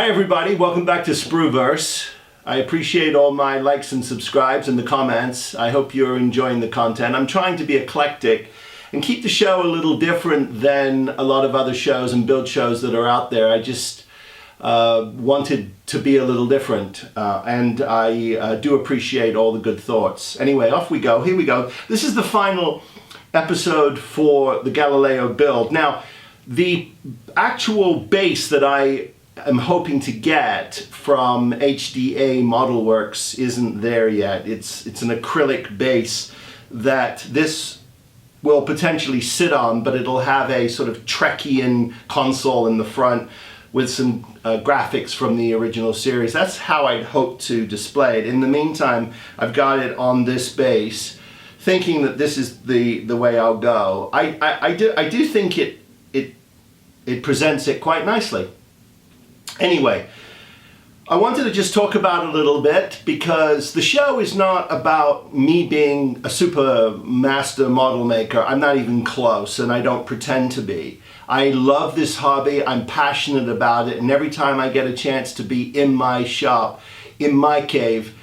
Hi everybody, welcome back to Sprueverse. I appreciate all my likes and subscribes and the comments. I hope you're enjoying the content. I'm trying to be eclectic and keep the show a little different than a lot of other shows and build shows that are out there. I just wanted to be a little different and I do appreciate all the good thoughts. Anyway, off we go. Here we go. This is the final episode for the Galileo build. Now, the actual base that I am hoping to get from HDA Modelworks isn't there yet. It's an acrylic base that this will potentially sit on, but it'll have a sort of Trekkian console in the front with some graphics from the original series. That's how I'd hope to display it. In the meantime, I've got it on this base, thinking that this is the way I'll go. I do think it presents it quite nicely. Anyway, I wanted to just talk about it a little bit because the show is not about me being a super master model maker. I'm not even close, and I don't pretend to be. I love this hobby, I'm passionate about it, and every time I get a chance to be in my shop, in my cave,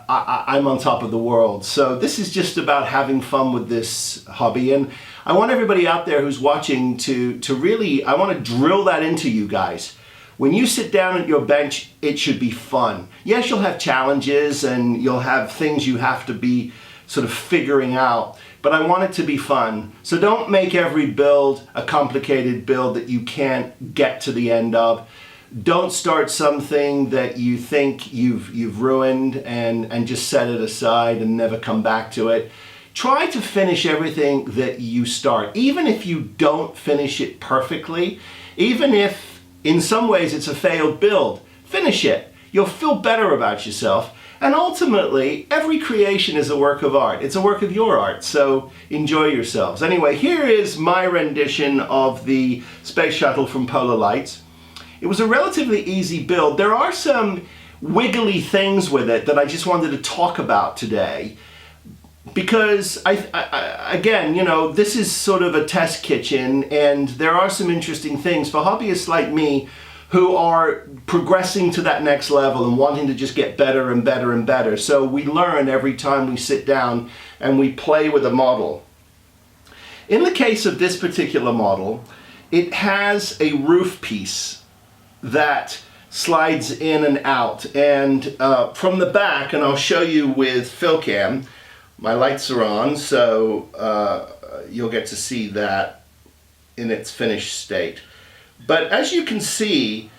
I'm on top of the world. So this is just about having fun with this hobby, and I want everybody out there who's watching to really, I want to drill that into you guys. When you sit down at your bench, it should be fun. Yes, you'll have challenges and you'll have things you have to be sort of figuring out, but I want it to be fun. So don't make every build a complicated build that you can't get to the end of. Don't start something that you think you've ruined and just set it aside and never come back to it. Try to finish everything that you start, even if you don't finish it perfectly, even if in some ways it's a failed build. Finish it. You'll feel better about yourself. And ultimately, every creation is a work of art. It's a work of your art, so enjoy yourselves. Anyway, here is my rendition of the Space Shuttle from Polar Lights. It was a relatively easy build. There are some wiggly things with it that I just wanted to talk about today. Because, again, you know, this is sort of a test kitchen, and there are some interesting things for hobbyists like me who are progressing to that next level and wanting to just get better and better and better. So we learn every time we sit down and we play with a model. In the case of this particular model, it has a roof piece that slides in and out. And from the back, and I'll show you with PhilCam, my lights are on, so you'll get to see that in its finished state. But as you can see,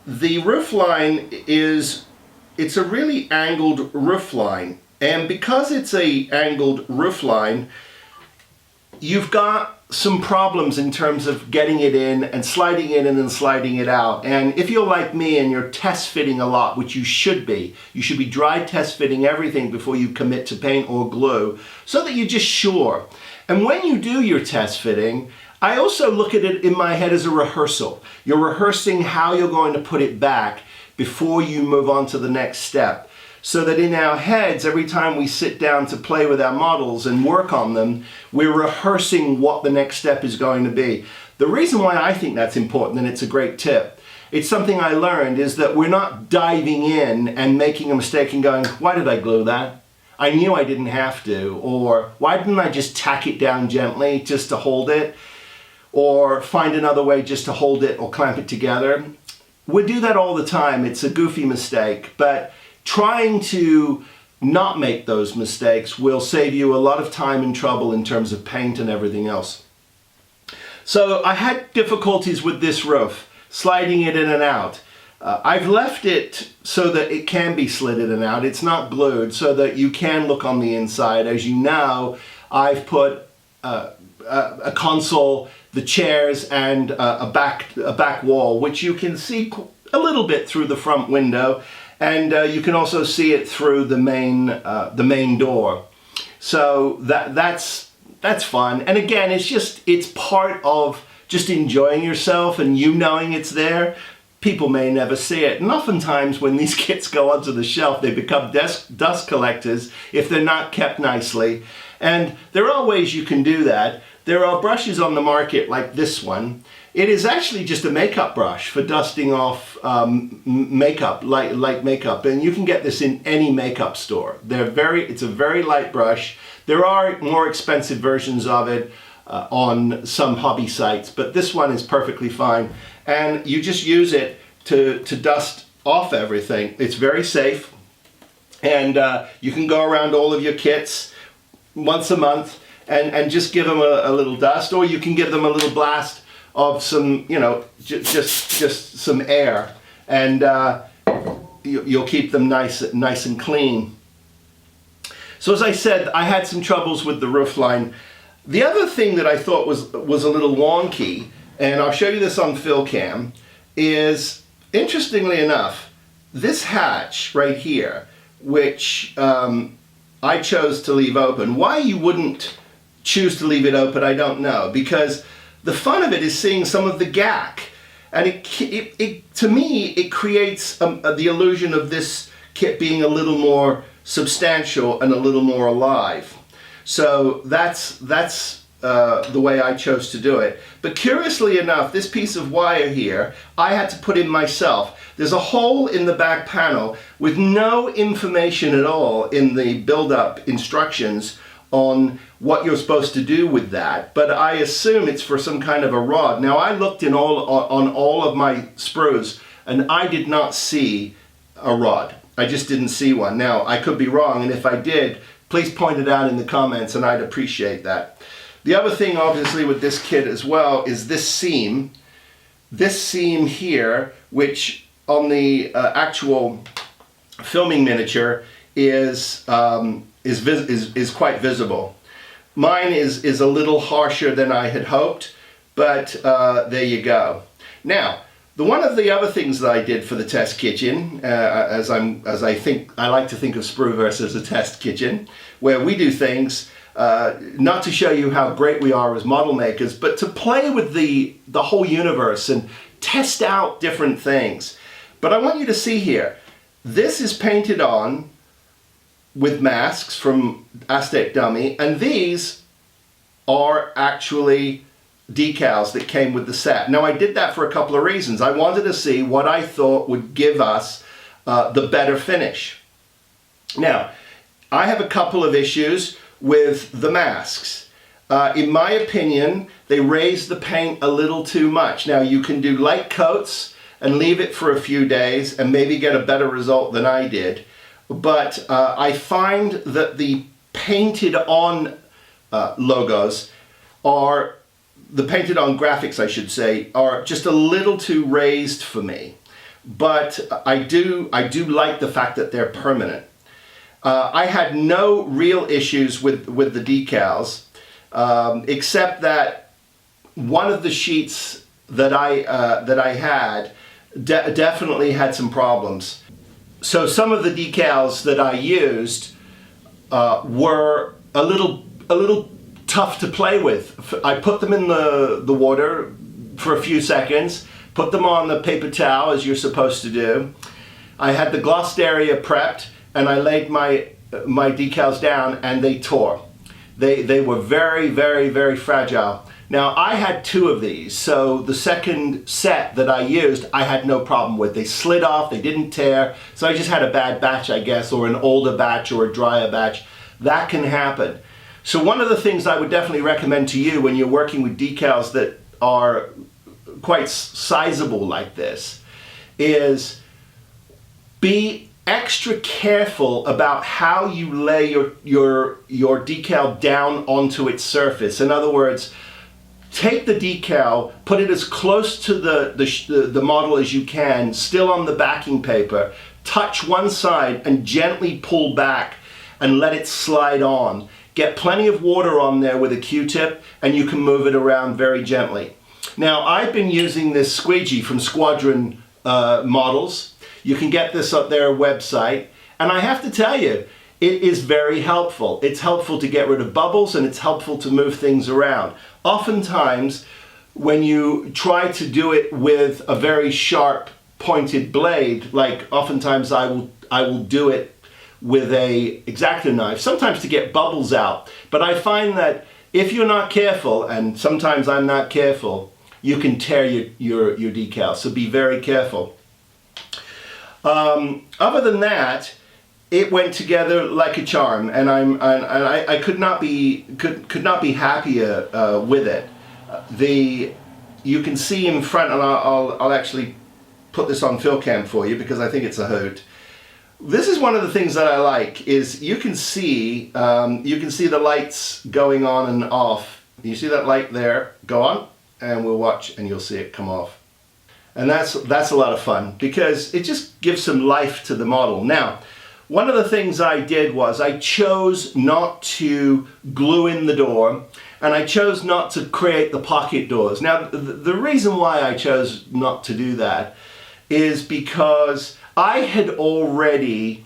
the roof line it's a really angled roof line. And because it's a angled roof line, you've got some problems in terms of getting it in and sliding it in and sliding it out. And if you're like me and you're test fitting a lot, which you should be dry test fitting everything before you commit to paint or glue so that you're just sure. And when you do your test fitting, I also look at it in my head as a rehearsal. You're rehearsing how you're going to put it back before you move on to the next step. So that in our heads, every time we sit down to play with our models and work on them, we're rehearsing what the next step is going to be. The reason why I think that's important, and it's a great tip, it's something I learned, is that we're not diving in and making a mistake and going, why did I glue that? I knew I didn't have to. Or why didn't I just tack it down gently just to hold it? Or find another way just to hold it or clamp it together. We do that all the time. It's a goofy mistake, but trying to not make those mistakes will save you a lot of time and trouble in terms of paint and everything else. So I had difficulties with this roof, sliding it in and out. I've left it so that it can be slid in and out. It's not glued so that you can look on the inside. As you know, I've put a console, the chairs, and a back wall, which you can see a little bit through the front window. And you can also see it through the main door. So that's fun. And again, it's part of just enjoying yourself and you knowing it's there. People may never see it. And oftentimes when these kits go onto the shelf, they become dust collectors if they're not kept nicely. And there are ways you can do that. There are brushes on the market like this one, It is actually just a makeup brush for dusting off makeup, light makeup, and you can get this in any makeup store. It's a very light brush. There are more expensive versions of it on some hobby sites, but this one is perfectly fine. And you just use it to dust off everything. It's very safe, and you can go around all of your kits once a month and just give them a little dust, or you can give them a little blast of some, just some air, and you'll keep them nice and clean. So as I said, I had some troubles with the roofline. The other thing that I thought was a little wonky, and I'll show you this on PhilCam, is, interestingly enough, this hatch right here, which I chose to leave open. Why you wouldn't choose to leave it open, I don't know, because the fun of it is seeing some of the gack, and it to me it creates the illusion of this kit being a little more substantial and a little more alive. So that's the way I chose to do it. But curiously enough, this piece of wire here, I had to put in myself. There's a hole in the back panel with no information at all in the build-up instructions on what you're supposed to do with that, but I assume it's for some kind of a rod. Now, I looked on all of my sprues, and I did not see a rod. I just didn't see one. Now, I could be wrong, and if I did, please point it out in the comments, and I'd appreciate that. The other thing, obviously, with this kit as well is this seam. This seam here, which on the actual filming miniature is quite visible. Mine is a little harsher than I had hoped, but there you go. Now, one of the other things that I did for the test kitchen, as I like to think of Sprueverse as a test kitchen, where we do things not to show you how great we are as model makers, but to play with the whole universe and test out different things. But I want you to see here, this is painted on with masks from Aztec Dummy, and these are actually decals that came with the set. Now, I did that for a couple of reasons. I wanted to see what I thought would give us the better finish. Now, I have a couple of issues with the masks. In my opinion, they raise the paint a little too much. Now, you can do light coats and leave it for a few days and maybe get a better result than I did. But I find that the painted on logos are, the painted on graphics I should say, are just a little too raised for me. But I do like the fact that they're permanent. I had no real issues with the decals, except that one of the sheets that I had definitely had some problems. So some of the decals that I used were a little tough to play with. I put them in the water for a few seconds, put them on the paper towel as you're supposed to do. I had the glossed area prepped, and I laid my decals down, and they tore. They were very, very, very fragile. Now, I had two of these, so the second set that I used, I had no problem with. They slid off, they didn't tear, so I just had a bad batch, I guess, or an older batch or a drier batch. That can happen. So one of the things I would definitely recommend to you when you're working with decals that are quite sizable like this is be extra careful about how you lay your decal down onto its surface. In other words, take the decal, put it as close to the model as you can, still on the backing paper, touch one side and gently pull back and let it slide on. Get plenty of water on there with a Q-tip and you can move it around very gently. Now, I've been using this Squeegee from Squadron Models. You can get this at their website, and I have to tell you, it is very helpful. It's helpful to get rid of bubbles, and it's helpful to move things around. Oftentimes, when you try to do it with a very sharp pointed blade, like oftentimes I will do it with a X-Acto knife, sometimes to get bubbles out. But I find that if you're not careful, and sometimes I'm not careful, you can tear your decal. So be very careful. Other than that, it went together like a charm, and I could not be happier with it. You can see in front, and I'll actually put this on fill cam for you because I think it's a hoot. This is one of the things that I like, is you can see the lights going on and off. You see that light there go on, and we'll watch and you'll see it come off. And that's a lot of fun because it just gives some life to the model. Now, one of the things I did was I chose not to glue in the door, and I chose not to create the pocket doors. Now, the reason why I chose not to do that is because I had already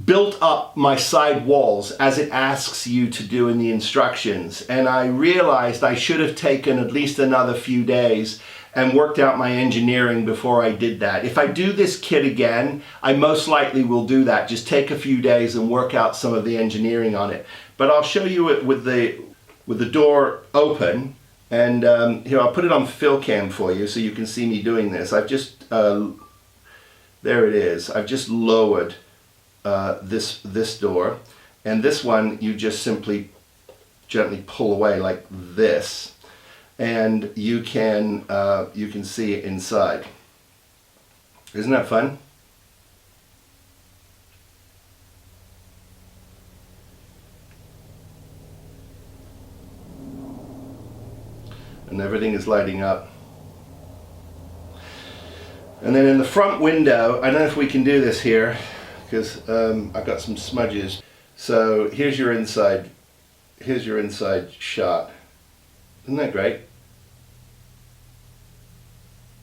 built up my side walls as it asks you to do in the instructions, and I realized I should have taken at least another few days and worked out my engineering before I did that. If I do this kit again, I most likely will do that. Just take a few days and work out some of the engineering on it. But I'll show you it with the door open, and here, I'll put it on fill cam for you so you can see me doing this. I've just there it is. I've just lowered this door, and this one you just simply gently pull away like this, and you can see it inside. Isn't that fun? And everything is lighting up. And then in the front window, I don't know if we can do this here because I've got some smudges. So here's your inside shot. Isn't that great?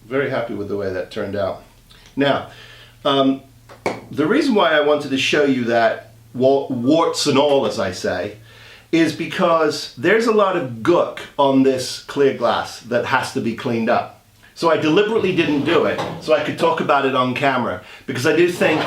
Very happy with the way that turned out. Now, the reason why I wanted to show you that, warts and all, as I say, is because there's a lot of gook on this clear glass that has to be cleaned up. So I deliberately didn't do it so I could talk about it on camera, because I do think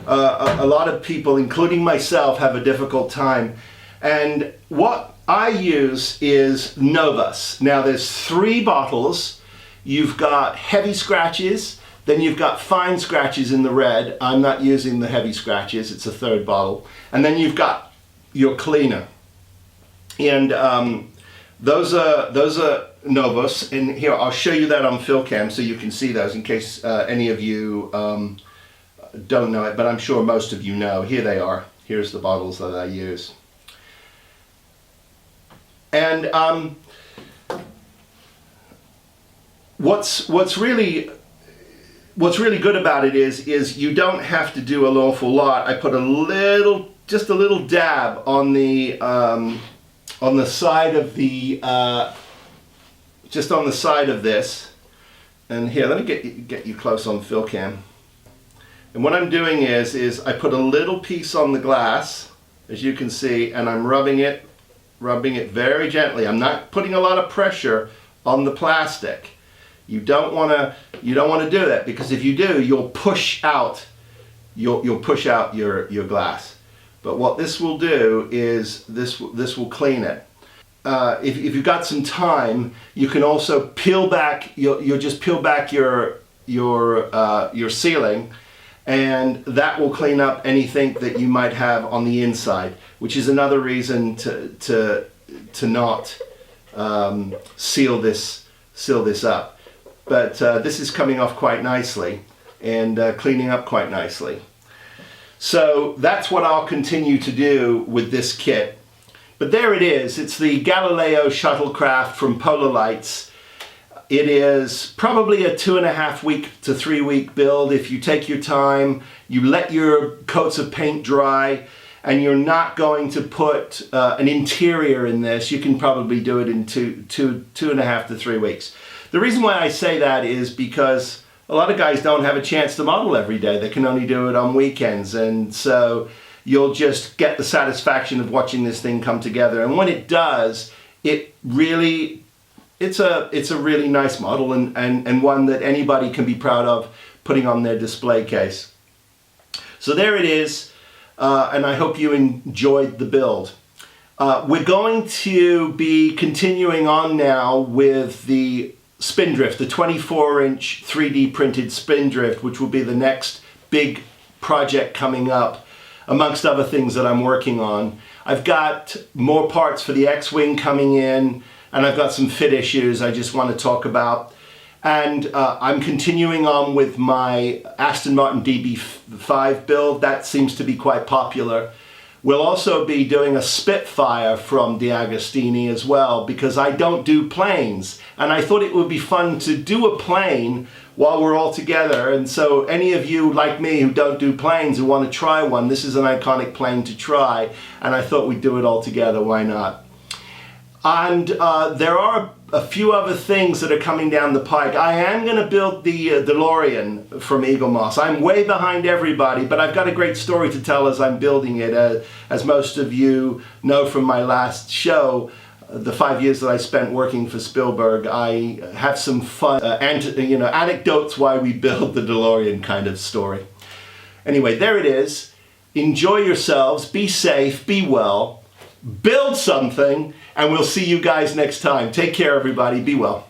a lot of people, including myself, have a difficult time. And what I use is Novus. Now there's 3 bottles. You've got heavy scratches, then you've got fine scratches in the red. I'm not using the heavy scratches, it's a 3rd bottle. And then you've got your cleaner. And those are Novus, and here I'll show you that on fill cam so you can see those in case any of you don't know it, but I'm sure most of you know. Here they are. Here's the bottles that I use. And what's really good about it is you don't have to do an awful lot. I put just a little dab on the side of the just on the side of this. And here, let me get you close on fill cam. And what I'm doing is I put a little piece on the glass, as you can see, and I'm rubbing it very gently. I'm not putting a lot of pressure on the plastic. You don't want to do that, because if you do, you'll push out your glass. But what this will do is this will clean it. If you've got some time, you can also peel back. You'll just peel back your ceiling, and that will clean up anything that you might have on the inside, which is another reason to not seal this up. But this is coming off quite nicely and cleaning up quite nicely. So that's what I'll continue to do with this kit. But there it is. It's the Galileo Shuttlecraft from Polar Lights. It is probably a 2.5 week to 3 week build. If you take your time, you let your coats of paint dry, and you're not going to put an interior in this, you can probably do it in 2.5 to 3 weeks. The reason why I say that is because a lot of guys don't have a chance to model every day. They can only do it on weekends, and so you'll just get the satisfaction of watching this thing come together. And when it does, it's a really nice model, and one that anybody can be proud of putting on their display case. So there it is, and I hope you enjoyed the build. We're going to be continuing on now with the Spindrift, the 24-inch 3D printed Spindrift, which will be the next big project coming up, amongst other things that I'm working on. I've got more parts for the X-Wing coming in, and I've got some fit issues I just want to talk about. And I'm continuing on with my Aston Martin DB5 build. That seems to be quite popular. We'll also be doing a Spitfire from DeAgostini as well, because I don't do planes. And I thought it would be fun to do a plane while we're all together. And so any of you like me who don't do planes, who want to try one, this is an iconic plane to try. And I thought we'd do it all together, why not? And there are a few other things that are coming down the pike. I am going to build the DeLorean from Eagle Moss. I'm way behind everybody, but I've got a great story to tell as I'm building it. As most of you know from my last show, the 5 years that I spent working for Spielberg, I have some fun anecdotes why we build the DeLorean kind of story. Anyway, there it is. Enjoy yourselves, be safe, be well, build something, and we'll see you guys next time. Take care, everybody. Be well.